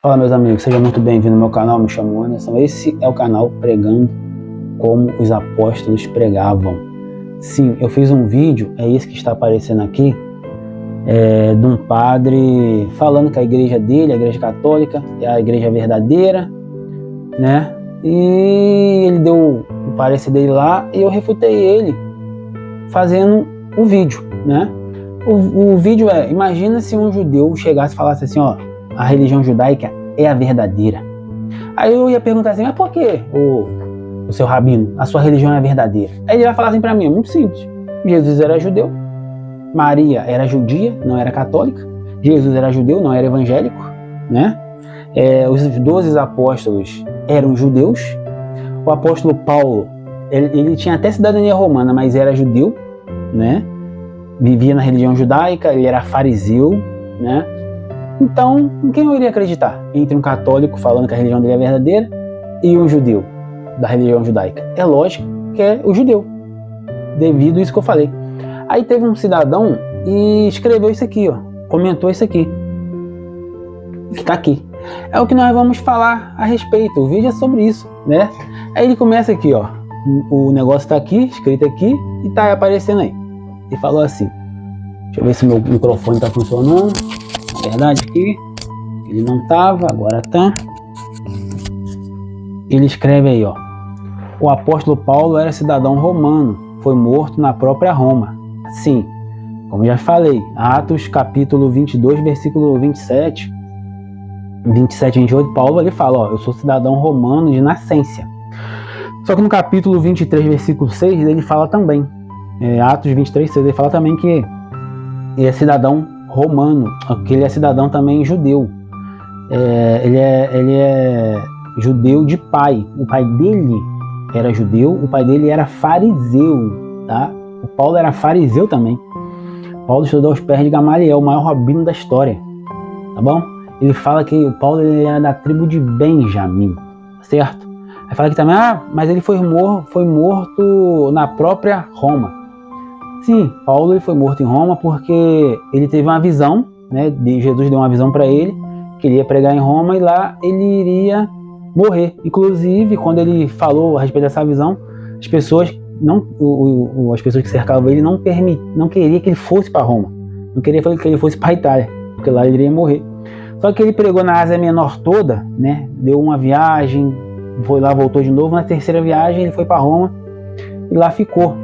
Fala, meus amigos, seja muito bem-vindo ao meu canal. Me chamo Anderson. Esse é o canal Pregando como os apóstolos pregavam. Sim, eu fiz um vídeo, é esse que está aparecendo aqui, de um padre falando que a igreja dele, a igreja católica, é a igreja verdadeira, né? E ele deu o parecer dele lá e eu refutei ele fazendo o vídeo, né? O vídeo imagina se um judeu chegasse e falasse assim, ó, a religião judaica é a verdadeira. Aí eu ia perguntar assim, mas por que, o seu rabino, a sua religião é verdadeira? Aí ele vai falar assim pra mim, é muito simples. Jesus era judeu, Maria era judia, não era católica, Jesus era judeu, não era evangélico, né? Os 12 apóstolos eram judeus, o apóstolo Paulo, ele tinha até cidadania romana, mas era judeu, né? Vivia na religião judaica, ele era fariseu, né? Então, em quem eu iria acreditar? Entre um católico falando que a religião dele é verdadeira e um judeu da religião judaica? É lógico que é o judeu, devido a isso que eu falei. Aí teve um cidadão e escreveu isso aqui, ó, comentou isso aqui, que tá aqui. É o que nós vamos falar a respeito, o vídeo é sobre isso, né? Aí ele começa aqui, ó, o negócio tá aqui, escrito aqui, e tá aparecendo aí. Ele falou assim, deixa eu ver se meu microfone tá funcionando. Na verdade aqui, ele não tava, agora tá. Ele escreve aí, ó, o apóstolo Paulo era cidadão romano, foi morto na própria Roma. Sim, como já falei, Atos capítulo 22, versículo 27 e 28, Paulo ali fala, ó, eu sou cidadão romano de nascença. Só que no capítulo 23, versículo 6, ele fala também, Atos 23, 6, ele fala também que ele é cidadão romano, que ele é cidadão também judeu. Ele é judeu de pai. O pai dele era judeu, o pai dele era fariseu, tá? O Paulo era fariseu também. Paulo estudou aos pés de Gamaliel, o maior rabino da história, tá bom? Ele fala que o Paulo ele era da tribo de Benjamim, certo? Aí fala que também, mas ele foi morto na própria Roma. Sim, Paulo ele foi morto em Roma porque ele teve uma visão, né? Jesus deu uma visão para ele, que ele ia pregar em Roma e lá ele iria morrer. Inclusive, quando ele falou a respeito dessa visão, as pessoas que cercavam ele não queriam que ele fosse para Roma, não queria que ele fosse para a Itália, porque lá ele iria morrer. Só que ele pregou na Ásia Menor toda, né? Deu uma viagem, foi lá, voltou de novo. Na terceira viagem ele foi para Roma e lá ficou,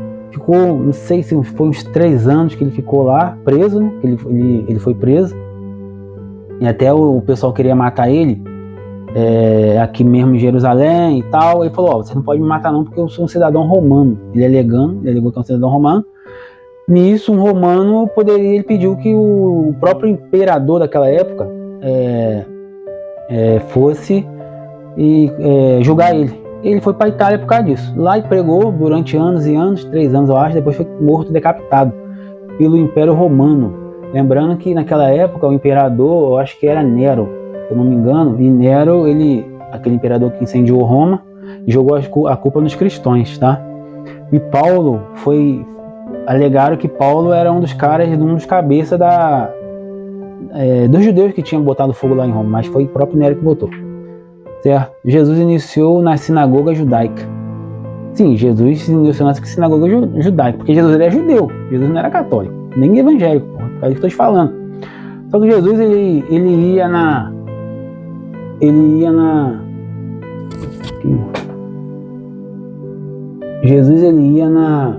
não sei se foi uns 3 anos que ele ficou lá, preso, né? Ele foi preso. E até o pessoal queria matar ele, aqui mesmo em Jerusalém e tal. Ele falou, você não pode me matar não, porque eu sou um cidadão romano. Ele alegou que é um cidadão romano. Nisso, um romano ele pediu que o próprio imperador daquela época fosse julgar ele. Ele foi para a Itália por causa disso. Lá ele pregou durante anos e anos, 3 anos eu acho, depois foi morto, decapitado pelo Império Romano. Lembrando que naquela época o imperador, eu acho que era Nero, se eu não me engano, e Nero, aquele imperador que incendiou Roma, jogou a culpa nos cristãos, tá? E Paulo alegaram que Paulo era um dos cabeças dos judeus que tinham botado fogo lá em Roma, mas foi o próprio Nero que botou. Certo? Jesus iniciou na sinagoga judaica. Sim, Jesus iniciou na sinagoga judaica, porque Jesus ele é judeu, Jesus não era católico, nem evangélico, por causa do que eu estou te falando. Só que Jesus ele ia na Jesus ele ia na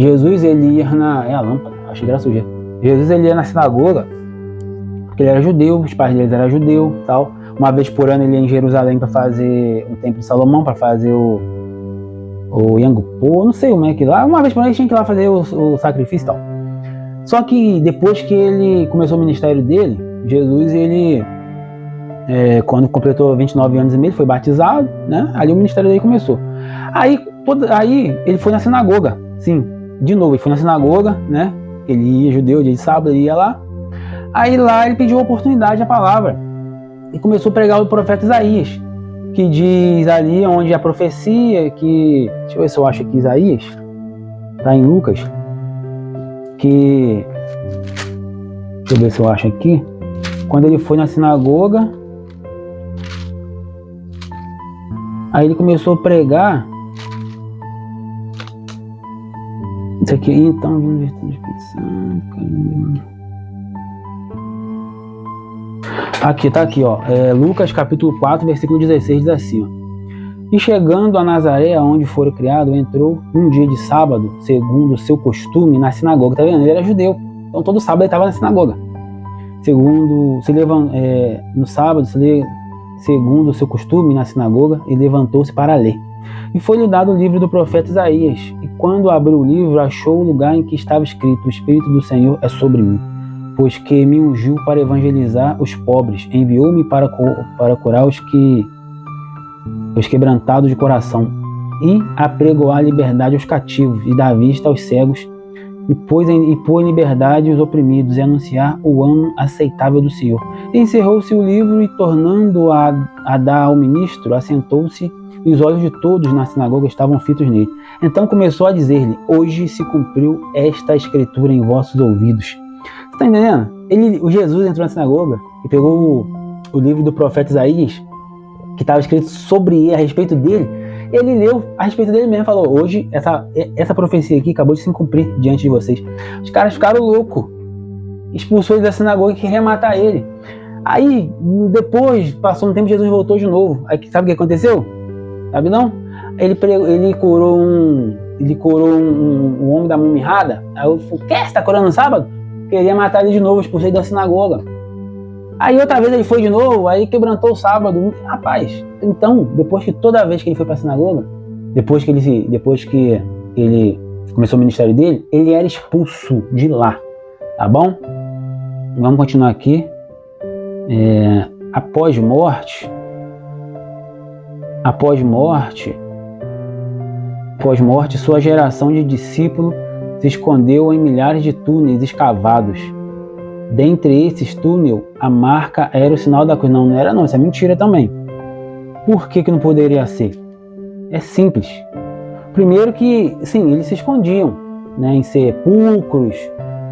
Jesus ele ia na a lâmpada, achei graça suja. Jesus ele ia na sinagoga porque ele era judeu, os pais deles eram judeus, tal. Uma vez por ano ele ia em Jerusalém para fazer o Templo de Salomão, para fazer o Yom Kippur, não sei como é que lá. Uma vez por ano ele tinha que ir lá fazer o sacrifício e tal. Só que depois que ele começou o ministério dele, Jesus quando completou 29 anos e meio, ele foi batizado, né? Ali o ministério dele começou. Aí ele foi na sinagoga, sim, de novo, ele foi na sinagoga, né? Ele ia judeu, dia de sábado, ele ia lá. Aí lá ele pediu a oportunidade, a palavra, e começou a pregar o profeta Isaías, que diz ali onde a profecia, deixa eu ver se eu acho aqui Isaías, tá em Lucas, que Deixa eu ver se eu acho aqui. Quando ele foi na sinagoga, aí ele começou a pregar. Isso aqui, então, vindo virtude do Espírito Santo. Aqui, tá aqui, ó. Lucas capítulo 4, versículo 16, diz assim, ó. E chegando a Nazaré, onde fora criado, entrou um dia de sábado, segundo o seu costume, na sinagoga. Tá vendo? Ele era judeu. Então todo sábado ele estava na sinagoga. No sábado, segundo o seu costume, na sinagoga, ele levantou-se para ler. E foi-lhe dado o livro do profeta Isaías. E quando abriu o livro, achou o lugar em que estava escrito: O Espírito do Senhor é sobre mim, pois que me ungiu para evangelizar os pobres, enviou-me para curar os quebrantados de coração, e apregoar a liberdade aos cativos, e dar vista aos cegos, e pôr em liberdade os oprimidos, e anunciar o ano aceitável do Senhor. E encerrou-se o livro, e tornando a dar ao ministro, assentou-se, e os olhos de todos na sinagoga estavam fitos nele. Então começou a dizer-lhe: Hoje se cumpriu esta escritura em vossos ouvidos. Você está entendendo? O Jesus entrou na sinagoga e pegou o livro do profeta Isaías, que estava escrito sobre ele, a respeito dele. Ele leu a respeito dele mesmo, falou: hoje essa profecia aqui acabou de se cumprir diante de vocês. Os caras ficaram loucos, expulsou ele da sinagoga e queria matar ele. Aí depois, passou um tempo, Jesus voltou de novo. Aí sabe o que aconteceu? Sabe não? Ele curou um homem da mão mirrada. Aí eu falei: você tá curando no sábado? Queria matar ele de novo, expulsei ele da sinagoga. Aí outra vez ele foi de novo, aí quebrantou o sábado. Rapaz, então, depois que toda vez que ele foi para a sinagoga, depois que ele começou o ministério dele, ele era expulso de lá, tá bom? Vamos continuar aqui. Após morte, sua geração de discípulos se escondeu em milhares de túneis escavados. Dentre esses túneis, a marca era o sinal da cruz. Não era não, isso é mentira também. Por que não poderia ser? É simples. Primeiro que, sim, eles se escondiam, né, em sepulcros,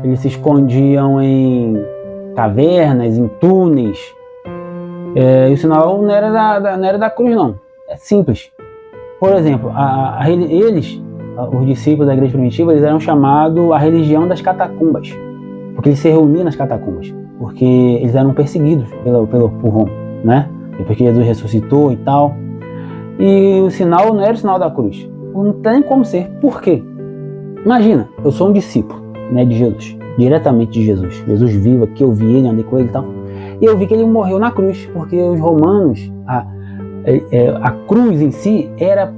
eles se escondiam em cavernas, em túneis. E o sinal não era da cruz, não. É simples. Por exemplo, os discípulos da igreja primitiva, eles eram chamados a religião das catacumbas, porque eles se reuniam nas catacumbas, porque eles eram perseguidos por Roma, né? Depois que Jesus ressuscitou e tal. E o sinal não era o sinal da cruz. Não tem como ser. Por quê? Imagina, eu sou um discípulo, né, de Jesus, diretamente de Jesus. Jesus vivo aqui, eu vi ele, andei com ele e tal. E eu vi que ele morreu na cruz, porque os romanos, a cruz em si era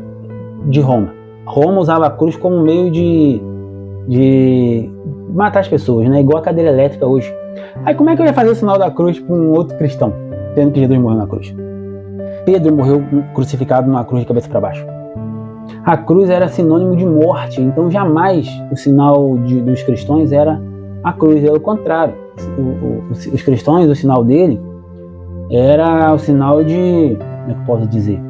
de Roma. Roma usava a cruz como meio de matar as pessoas, né? Igual a cadeira elétrica hoje. Aí como é que eu ia fazer o sinal da cruz para um outro cristão, sendo que Jesus morreu na cruz? Pedro morreu crucificado numa cruz de cabeça para baixo. A cruz era sinônimo de morte, então jamais o sinal dos cristãos era a cruz, era o contrário. Os cristãos, o sinal dele era o sinal de... como é que eu posso dizer?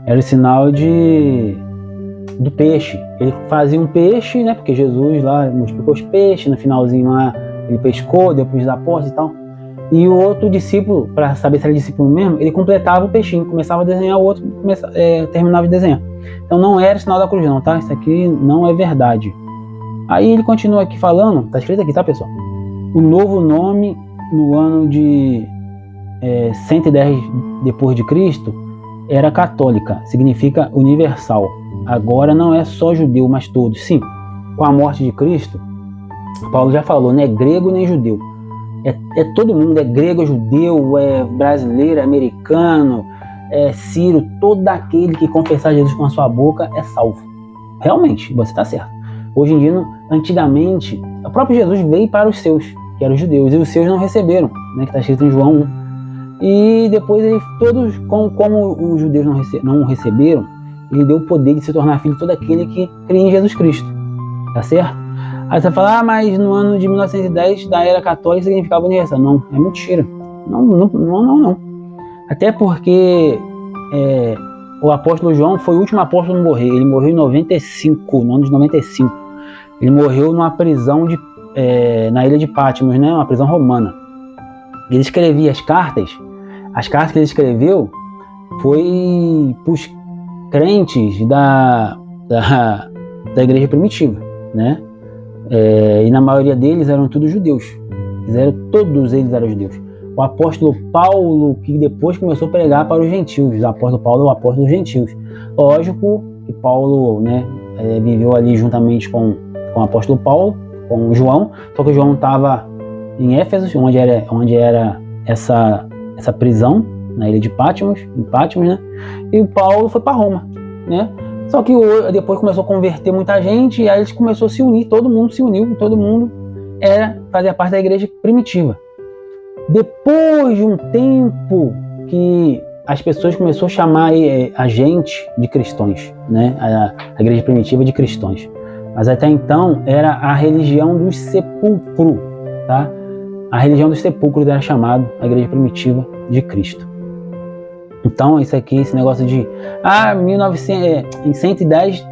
Era o sinal do peixe. Ele fazia um peixe, né? Porque Jesus lá multiplicou os peixes, no finalzinho lá ele pescou, depois da porta e tal. E o outro discípulo, para saber se era discípulo mesmo, ele completava o peixinho, começava a desenhar o outro, terminava de desenhar. Então não era o sinal da cruz não, tá? Isso aqui não é verdade. Aí ele continua aqui falando, tá escrito aqui, tá, pessoal? O novo nome no ano de 110 depois de Cristo era católica, significa universal. Agora não é só judeu, mas todos. Sim, com a morte de Cristo, Paulo já falou, não é grego nem judeu. É todo mundo, é grego, é judeu, é brasileiro, é americano, é sírio, todo aquele que confessar Jesus com a sua boca é salvo. Realmente, você está certo. Hoje em dia, antigamente, o próprio Jesus veio para os seus, que eram os judeus, e os seus não receberam, né, que está escrito em João 1. E depois, todos, como os judeus não receberam, ele deu o poder de se tornar filho de todo aquele que crê em Jesus Cristo. Tá certo? Aí você fala, mas no ano de 1910, da era católica, significava universal. Não, é mentira. Não. Até porque o apóstolo João foi o último apóstolo a morrer. Ele morreu em 95, no ano de 95. Ele morreu numa prisão de na ilha de Patmos, né, uma prisão romana. Ele escrevia as cartas que ele escreveu foi para os crentes da igreja primitiva, né? E na maioria deles eram todos judeus. Todos eles eram judeus. O apóstolo Paulo, que depois começou a pregar para os gentios, o apóstolo Paulo é o apóstolo dos gentios. Lógico que Paulo, né, viveu ali juntamente com o apóstolo Paulo, com João, só que João estava em Éfeso, onde era essa prisão, na ilha de Patmos, né? E o Paulo foi para Roma, né? Só que depois começou a converter muita gente, e aí eles começaram a se unir, todo mundo se uniu, todo mundo fazia parte da igreja primitiva. Depois de um tempo que as pessoas começaram a chamar a gente de cristãos, né? A igreja primitiva de cristãos. Mas até então era a religião dos sepulcros, tá? A religião dos sepulcros era chamada a igreja primitiva de Cristo. Então isso aqui, esse negócio de 1900, em 110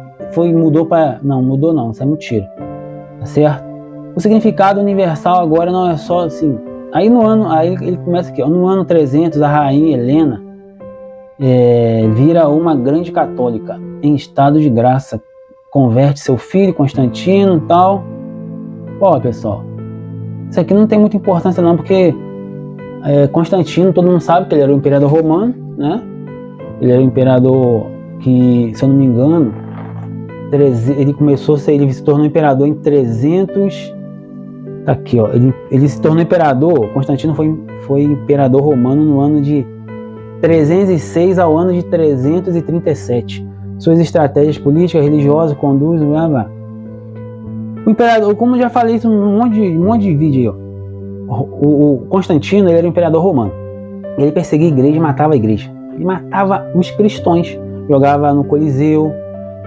mudou para... Não, mudou não, isso é mentira, tá certo? O significado universal agora não é só assim. Aí ele começa aqui, ó, no ano 300 a rainha Helena vira uma grande católica em estado de graça, converte seu filho Constantino e tal. Ó, pessoal, isso aqui não tem muita importância não, porque Constantino, todo mundo sabe que ele era o imperador romano, né? Ele era o imperador que, se eu não me engano, ele se tornou imperador em 300. Tá aqui, ó. Ele se tornou imperador. Constantino foi imperador romano no ano de 306 ao ano de 337. Suas estratégias políticas, religiosas, conduzem, blá, blá. O imperador, como eu já falei isso num monte de vídeo aí, ó. O Constantino, ele era o imperador romano. Ele perseguia a igreja e matava a igreja. Ele matava os cristãos, jogava no Coliseu,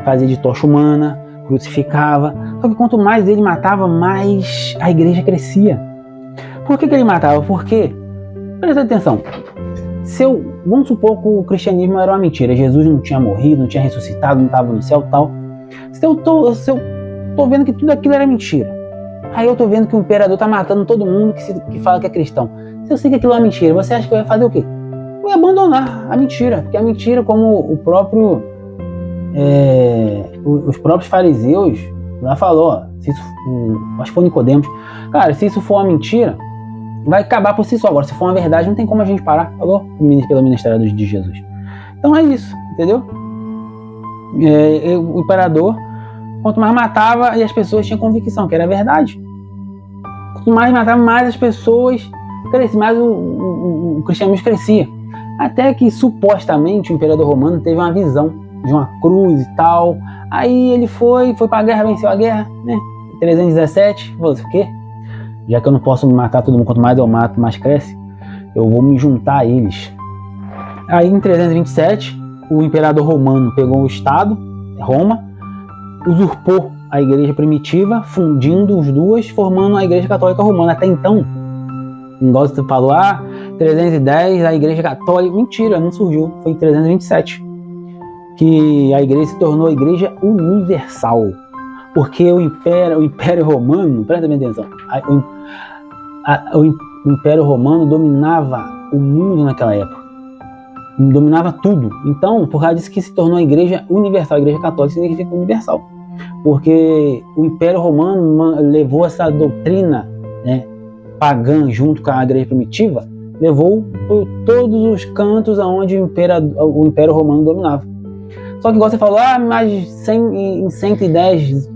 fazia de tocha humana, crucificava. Só que quanto mais ele matava, mais a igreja crescia. Por que ele matava? Porque, presta atenção, vamos supor que o cristianismo era uma mentira, Jesus não tinha morrido, não tinha ressuscitado, não estava no céu e tal. Se eu tô vendo que tudo aquilo era mentira, aí eu tô vendo que o imperador tá matando todo mundo que fala que é cristão. Se eu sei que aquilo é uma mentira, você acha que eu ia fazer o quê? Eu ia abandonar a mentira, porque a mentira, como os próprios fariseus lá falou, ó, acho que foi Nicodemos, cara, se isso for uma mentira, vai acabar por si só. Agora, se for uma verdade, não tem como a gente parar, falou pelo ministério de Jesus. Então é isso, entendeu? O imperador, quanto mais matava, e as pessoas tinham convicção que era verdade. Quanto mais matava, mais as pessoas cresciam, mais o cristianismo crescia. Até que, supostamente, o imperador romano teve uma visão de uma cruz e tal. Aí ele foi pra guerra, venceu a guerra, né? Em 317, falou assim, o quê? Já que eu não posso matar todo mundo, quanto mais eu mato, mais cresce, eu vou me juntar a eles. Aí em 327, o imperador romano pegou o estado, Roma, usurpou a igreja primitiva, fundindo os duas, formando a igreja católica romana. Até então, igual você falou, 310, a igreja católica, mentira, não surgiu, foi em 327 que a igreja se tornou a igreja universal, porque o império romano, presta bem atenção, o império romano dominava o mundo naquela época, dominava tudo. Então, por causa disso que se tornou a igreja universal, a igreja católica significa universal, porque o império romano levou essa doutrina, né, pagã junto com a igreja primitiva, levou por todos os cantos aonde o império romano dominava. Só que igual você falou, mas em 110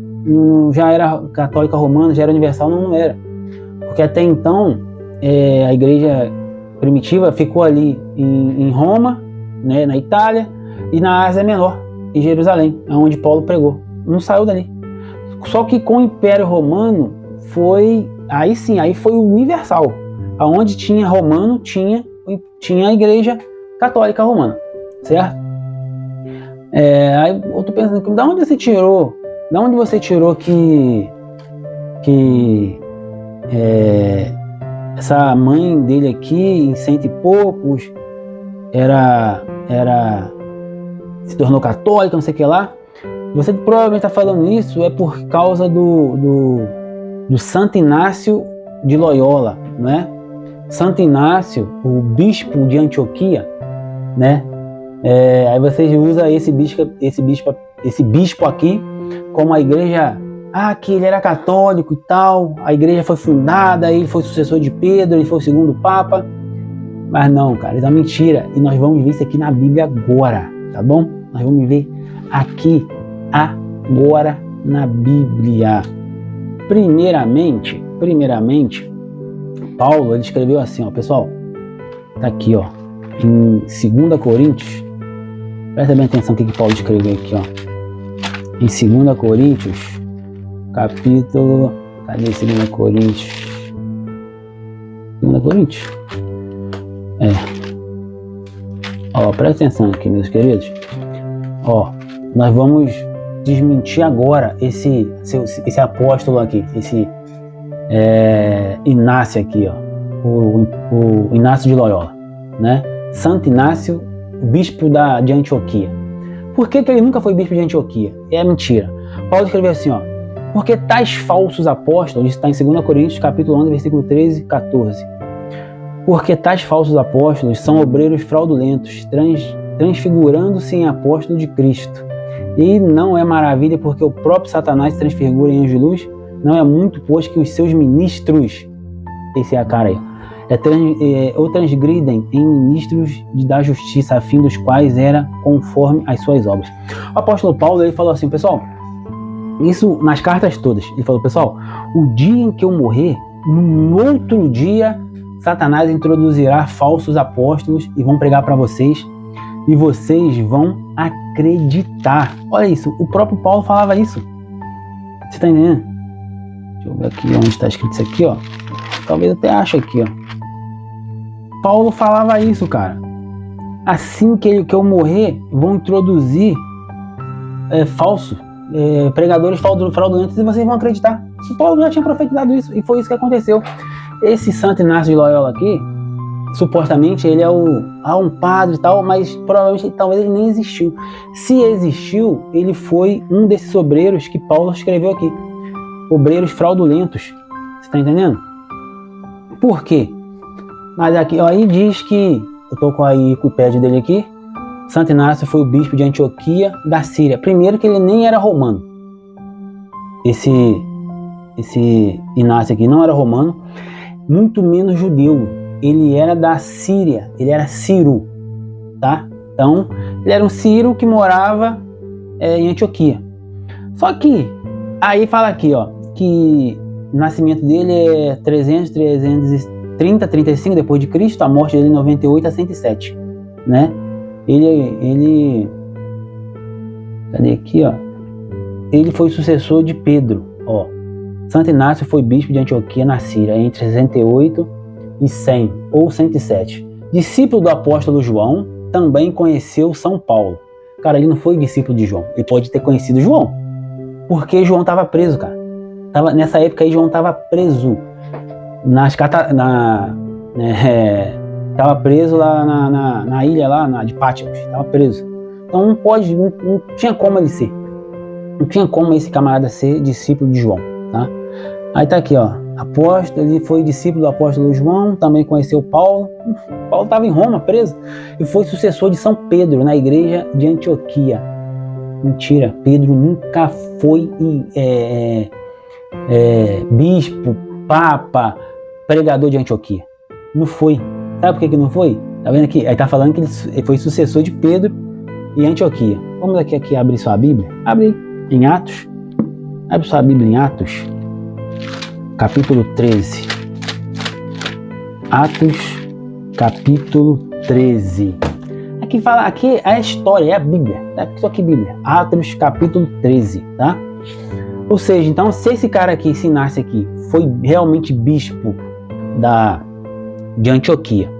já era católica romana, já era universal. Não era. Porque até então a igreja primitiva ficou ali em Roma, né, na Itália, e na Ásia Menor, em Jerusalém, onde Paulo pregou. Não saiu dali. Só que com o Império Romano aí foi universal. Aonde tinha romano, tinha a igreja católica romana, certo? Aí eu tô pensando, da onde você tirou que essa mãe dele aqui, em 100 e poucos, se tornou católica, não sei o que lá? Você provavelmente está falando isso por causa do do Santo Inácio de Loyola, né? Santo Inácio, o bispo de Antioquia, né? Aí vocês usam esse bispo aqui como a igreja, que ele era católico e tal, a igreja foi fundada, ele foi sucessor de Pedro, ele foi o segundo papa. Mas não, cara, isso é uma mentira. E nós vamos ver isso aqui na Bíblia agora, tá bom? Nós vamos ver aqui agora na Bíblia. Primeiramente, Paulo, ele escreveu assim, ó, pessoal, tá aqui, ó, em 2 Coríntios, presta bem atenção no que Paulo escreveu aqui, ó, em 2 Coríntios, capítulo, cadê 2 Coríntios? 2 Coríntios? Ó, presta atenção aqui, meus queridos, ó, nós vamos desmentir agora esse apóstolo aqui, esse Inácio aqui, ó, o Inácio de Loyola, né? Santo Inácio, bispo de Antioquia. Por que ele nunca foi bispo de Antioquia? É mentira. Paulo escreveu assim, ó, porque tais falsos apóstolos, isso está em 2 Coríntios, capítulo 11, versículo 13 e 14. Porque tais falsos apóstolos são obreiros fraudulentos, transfigurando-se em apóstolo de Cristo. E não é maravilha, porque o próprio Satanás se transfigura em anjo de luz. Não é muito, pois que os seus ministros, esse é a cara aí, ou transgridem em ministros da justiça, a fim dos quais era conforme as suas obras. O apóstolo Paulo, ele falou assim, pessoal, isso nas cartas todas, ele falou, pessoal, o dia em que eu morrer, no outro dia, Satanás introduzirá falsos apóstolos e vão pregar para vocês, e vocês vão acreditar. Olha isso, o próprio Paulo falava isso. Você está entendendo? Deixa eu ver aqui onde está escrito isso aqui, ó. Talvez até ache aqui, ó. Paulo falava isso, cara. Assim que eu morrer, vão introduzir pregadores fraudulentos e vocês vão acreditar. O Paulo já tinha profetizado isso e foi isso que aconteceu. Esse Santo Inácio de Loyola aqui, supostamente ele é um padre e tal, mas provavelmente talvez ele nem existiu. Se existiu, ele foi um desses obreiros que Paulo escreveu aqui. Obreiros fraudulentos. Você tá entendendo? Por quê? Mas aqui, ó, aí diz que, eu tô com a Wikipédia dele aqui, Santo Inácio foi o bispo de Antioquia da Síria. Primeiro que ele nem era romano. Esse Inácio aqui não era romano, muito menos judeu. Ele era da Síria, ele era sírio, tá? Então, ele era um sírio que morava em Antioquia. Só que, aí fala aqui, ó, que o nascimento dele é 335 depois de Cristo, a morte dele em 98 a 107, né? Ele cadê aqui, ó? Ele foi sucessor de Pedro, ó. Santo Inácio foi bispo de Antioquia na Síria entre 68 e 100 ou 107. Discípulo do apóstolo João, também conheceu São Paulo. Cara, ele não foi discípulo de João. Ele pode ter conhecido João, porque João estava preso, cara. Nessa época aí, João estava preso estava preso lá na ilha lá de Patmos. Estava preso. Então não tinha como ele ser. Não tinha como esse camarada ser discípulo de João, tá? Aí tá aqui, ó. Apóstolo, ele foi discípulo do apóstolo João, também conheceu Paulo. Paulo estava em Roma, preso, e foi sucessor de São Pedro na igreja de Antioquia. Mentira, Pedro nunca foi bispo, papa, pregador de Antioquia. Não foi. Sabe por que não foi? Tá vendo aqui? Aí tá falando que ele foi sucessor de Pedro em Antioquia. Vamos aqui abrir sua Bíblia. Abre em Atos. Abre sua Bíblia em Atos, capítulo 13. Atos, capítulo 13. Aqui é a história, é a Bíblia. Isso aqui é Bíblia. Atos, capítulo 13, tá? Ou seja, então, se esse cara aqui, esse Inácio aqui, foi realmente bispo de Antioquia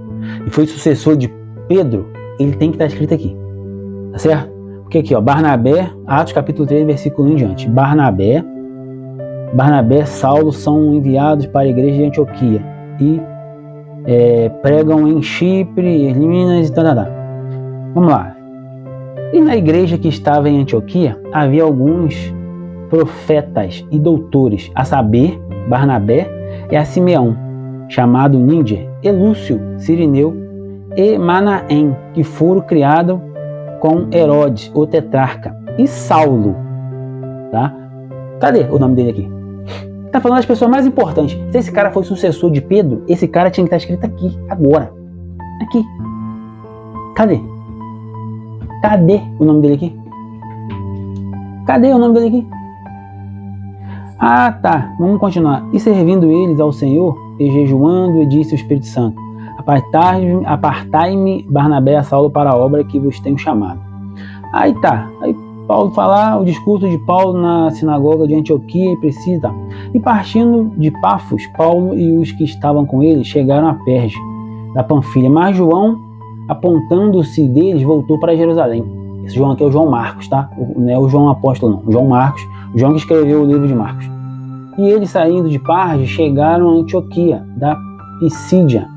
e foi sucessor de Pedro, ele tem que estar escrito aqui, tá certo? Porque aqui, ó, Barnabé, Atos capítulo 3, versículo 1 em diante. Barnabé e Saulo são enviados para a igreja de Antioquia e pregam em Chipre, Minas e tal. Vamos lá. E na igreja que estava em Antioquia havia alguns profetas e doutores, a saber, Barnabé, e a Simeão, chamado Níger, e Lúcio, Cirineu, e Manaém, que foram criados com Herodes, o tetrarca, e Saulo, tá? Cadê o nome dele aqui? Tá falando das pessoas mais importantes. Se esse cara foi sucessor de Pedro, esse cara tinha que estar escrito aqui, agora. Aqui. Cadê? Cadê o nome dele aqui? Cadê o nome dele aqui? Ah, tá. Vamos continuar. E servindo eles ao Senhor, e jejuando, e disse o Espírito Santo: Apartai-me, Barnabé, a Saulo, para a obra que vos tenho chamado. Aí tá. Aí Paulo fala o discurso de Paulo na sinagoga de Antioquia e Priscila. E partindo de Pafos, Paulo e os que estavam com ele chegaram a Perge, da Panfilha. Mas João, apontando-se deles, voltou para Jerusalém. Esse João aqui é o João Marcos, tá? Não é o João Apóstolo, não. O João Marcos, o João que escreveu o livro de Marcos. E eles, saindo de Perge, chegaram a Antioquia, da Pisídia.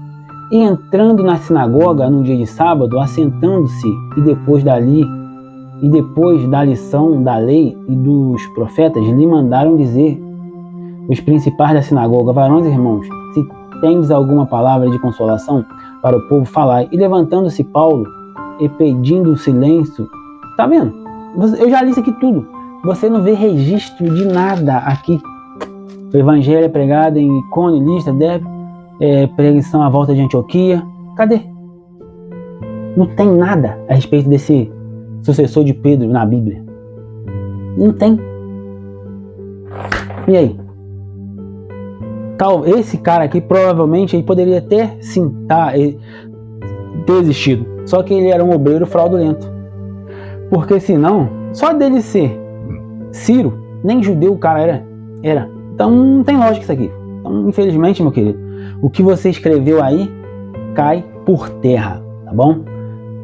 E entrando na sinagoga no dia de sábado, assentando-se, e depois da lição da lei e dos profetas, lhe mandaram dizer os principais da sinagoga: varões e irmãos, se tendes alguma palavra de consolação para o povo, falai. E levantando-se Paulo e pedindo silêncio, tá vendo? Eu já li isso aqui tudo. Você não vê registro de nada aqui. O evangelho é pregado em Icônio, Listra, Derbe, pregação à volta de Antioquia. Cadê? Não tem nada a respeito desse sucessor de Pedro na Bíblia. Não tem. E aí? Esse cara aqui provavelmente ele poderia ter, sim, ter existido. Só que ele era um obreiro fraudulento. Porque senão, só dele ser Ciro, nem judeu o cara era. Então não tem lógica isso aqui. Então, infelizmente, meu querido, o que você escreveu aí cai por terra, tá bom?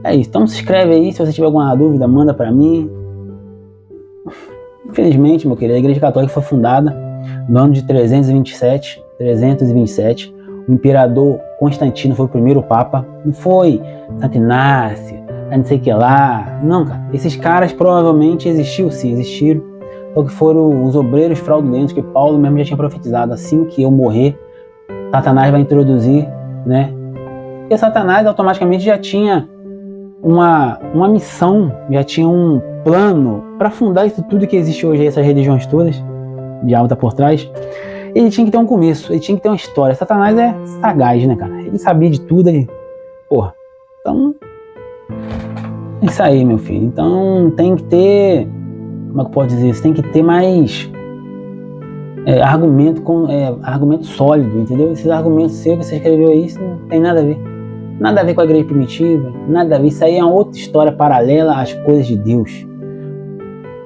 É isso. Então se inscreve aí, se você tiver alguma dúvida, manda pra mim. Infelizmente, meu querido, a Igreja Católica foi fundada no ano de 327. O imperador Constantino foi o primeiro papa. Não foi Santo Inácio, não sei o que lá. Não, cara. Esses caras provavelmente existiram. Só que foram os obreiros fraudulentos que Paulo mesmo já tinha profetizado. Assim que eu morrer, Satanás vai introduzir, né? Porque Satanás automaticamente já tinha uma missão, já tinha um plano para fundar isso tudo que existe hoje, essas religiões todas, o diabo tá por trás. Ele tinha que ter um começo, ele tinha que ter uma história. Satanás é sagaz, né, cara? Ele sabia de tudo, porra. Então, é isso aí, meu filho. Então, tem que ter, como é que eu posso dizer isso? Tem que ter mais argumento sólido, entendeu? Esses argumentos seus que você escreveu aí, isso não tem nada a ver. Nada a ver com a igreja primitiva, nada a ver. Isso aí é uma outra história paralela às coisas de Deus.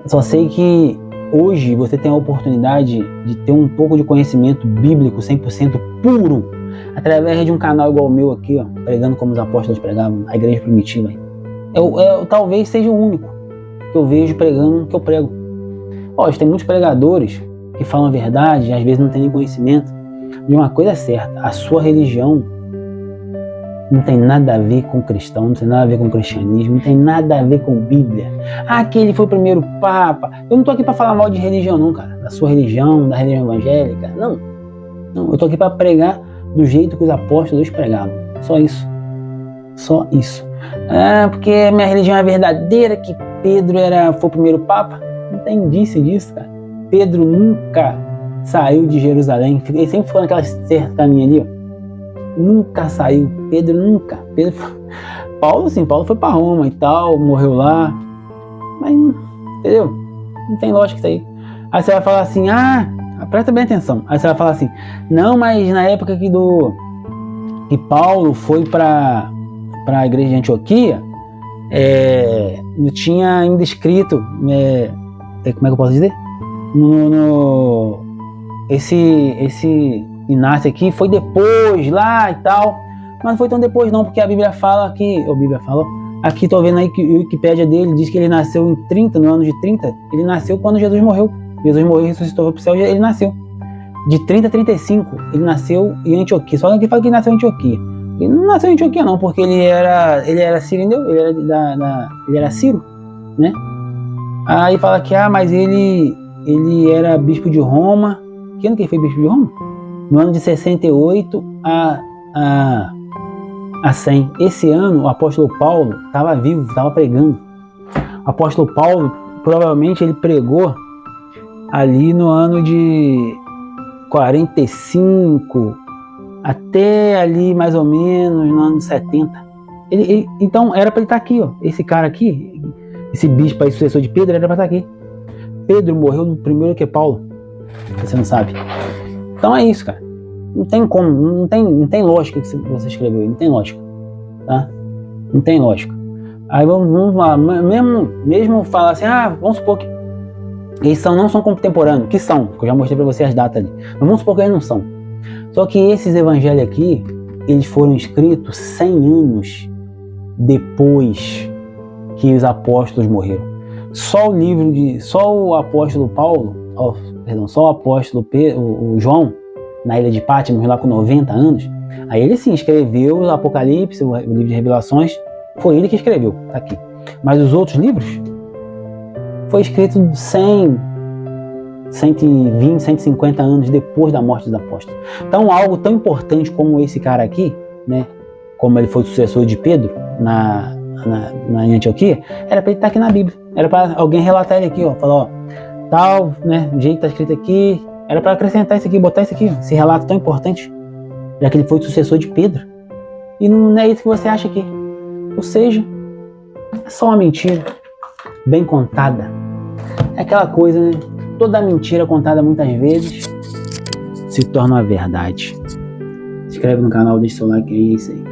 Eu só sei que hoje você tem a oportunidade de ter um pouco de conhecimento bíblico 100% puro, através de um canal igual o meu aqui, ó, pregando como os apóstolos pregavam, a igreja primitiva. Eu talvez seja o único que eu vejo pregando que eu prego. Lógico, tem muitos pregadores que falam a verdade e às vezes não tem nem conhecimento. De uma coisa é certa, a sua religião não tem nada a ver com cristão, não tem nada a ver com cristianismo, não tem nada a ver com Bíblia. Ah, que ele foi o primeiro papa. Eu não tô aqui para falar mal de religião não, cara. Da sua religião, da religião evangélica. Não, eu tô aqui para pregar do jeito que os apóstolos pregavam. Só isso. Ah, porque minha religião é verdadeira, que Pedro foi o primeiro papa. Não tem indício disso, cara. Pedro nunca saiu de Jerusalém. Ele sempre ficou naquela cercaninha ali, ó. Nunca saiu, Pedro nunca. Paulo foi para Roma e tal, morreu lá, mas entendeu? Não tem lógica isso aí. Aí você vai falar assim, presta bem atenção. Aí você vai falar assim, não, mas na época que Paulo foi para a igreja de Antioquia, não tinha ainda escrito, como é que eu posso dizer? Esse Inácio aqui foi depois lá e tal, mas não foi tão depois não, porque a Bíblia fala que, aqui tô vendo aí que o Wikipédia dele diz que ele nasceu no ano de 30, ele nasceu quando Jesus morreu e ressuscitou para o céu, ele nasceu de 30 a 35, ele nasceu em Antioquia, só que fala que ele nasceu em Antioquia. Ele não nasceu em Antioquia não, porque ele era Cirineu, ele era Ciro, né? Aí fala que mas ele era bispo de Roma, Que ano que ele foi bispo de Roma? No ano de 68 a 100. Esse ano o apóstolo Paulo estava vivo, estava pregando. O apóstolo Paulo, provavelmente ele pregou ali no ano de 45 até ali mais ou menos no ano de 70. Então era para ele estar aqui, ó. Esse cara aqui, esse bispo aí, sucessor de Pedro, era para estar aqui. Pedro morreu primeiro que Paulo, você não sabe. Então é isso, cara. Não tem como, não tem lógica que você escreveu aí, não tem lógica, tá? Não tem lógica. Aí vamos lá, mesmo falar assim, vamos supor que eles não são contemporâneos, que são, que eu já mostrei para você as datas ali, mas vamos supor que eles não são. Só que esses evangelhos aqui, eles foram escritos 100 anos depois que os apóstolos morreram. Só o apóstolo Paulo, só o apóstolo o João, na ilha de Patmos, lá com 90 anos, aí ele sim escreveu o Apocalipse, o livro de Revelações, foi ele que escreveu, tá aqui. Mas os outros livros foi escrito 100, 120, 150 anos depois da morte dos apóstolos. Então algo tão importante como esse cara aqui, né, como ele foi o sucessor de Pedro na Antioquia, era para ele estar aqui na Bíblia, era para alguém relatar ele aqui, ó, falar, ó, tal, né, do jeito que está escrito aqui, era para acrescentar isso aqui, botar isso aqui, esse relato tão importante, já que ele foi o sucessor de Pedro, e não é isso que você acha aqui. Ou seja, é só uma mentira bem contada. É aquela coisa, né? Toda mentira contada muitas vezes se torna uma verdade. Se inscreve no canal, deixa seu like aí, é isso aí.